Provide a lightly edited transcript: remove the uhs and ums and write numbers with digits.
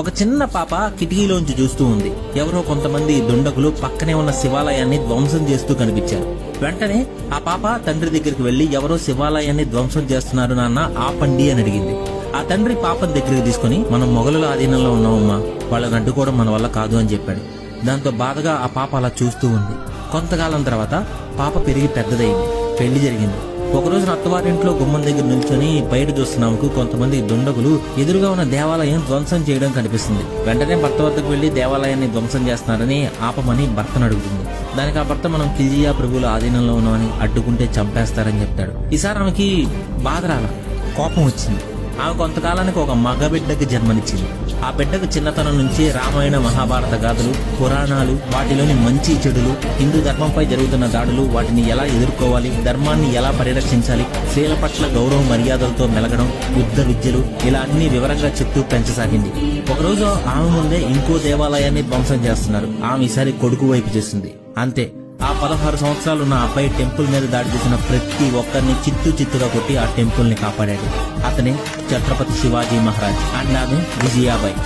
ఒక చిన్న పాప కిటికీలోంచి చూస్తూ ఉంది. ఎవరో కొంతమంది దుండగులు పక్కనే ఉన్న శివాలయాన్ని ధ్వంసం చేస్తూ కనిపించారు. వెంటనే ఆ పాప తండ్రి దగ్గరికి వెళ్లి, ఎవరో శివాలయాన్ని ధ్వంసం చేస్తున్నారు నాన్న, ఆపండి అని అడిగింది. ఆ తండ్రి పాపని దగ్గరికి తీసుకుని, మనం మొఘలుల ఆధీనంలో ఉన్నామమ్మా, వాళ్ళని అడ్డుకోవడం మన వల్ల కాదు అని చెప్పాడు. దాంతో బాధగా ఆ పాప అలా చూస్తూ ఉంది. కొంతకాలం తర్వాత పాప పెరిగి పెద్దదైంది, పెళ్లి జరిగింది. ఒకరోజు అత్తవారింట్లో గుమ్మం దగ్గర నిల్చొని బయట చూస్తున్నాముకు కొంతమంది దుండగులు ఎదురుగా ఉన్న దేవాలయం ధ్వంసం చేయడం కనిపిస్తుంది. వెంటనే భర్త వద్దకు వెళ్లి దేవాలయాన్ని ధ్వంసం చేస్తున్నారని ఆపమని భర్తను అడుగుతుంది. దానికి ఆ భర్త, మనం ఖిల్జియా ప్రభువుల ఆధీనంలో ఉన్నామని, అడ్డుకుంటే చంపేస్తారని చెప్తాడు. ఈసారి ఆమెకి బాధ రాల, కోపం వచ్చింది. ఆమె కొంతకాలానికి ఒక మగ బిడ్డకి జన్మనిచ్చింది. ఆ బిడ్డకు చిన్నతనం నుంచి రామాయణ మహాభారత గాథలు, పురాణాలు, వాటిలోని మంచి చెడులు, హిందూ ధర్మంపై జరుగుతున్న దాడులు, వాటిని ఎలా ఎదుర్కోవాలి, ధర్మాన్ని ఎలా పరిరక్షించాలి, స్త్రీల పట్ల గౌరవ మర్యాదలతో మెలగడం, యుద్ధ విద్యలు, ఇలా అన్ని వివరంగా చెప్తూ పెంచసాగింది. ఒకరోజు ఆమె ముందే ఇంకో దేవాలయాన్ని ధ్వంసం చేస్తున్నారు. ఆమె ఈసారి కొడుకు వైపు చేస్తుంది. అంతే, ఆ 16 సంవత్సరాలున్న అబ్బాయి టెంపుల్ మీద దాడి చేసిన ప్రతి ఒక్కరిని చిత్తుగా కొట్టి ఆ టెంపుల్ ని కాపాడాడు. అతనే ఛత్రపతి శివాజీ మహారాజ్ అండ్ ఆమె విజయాబాయి.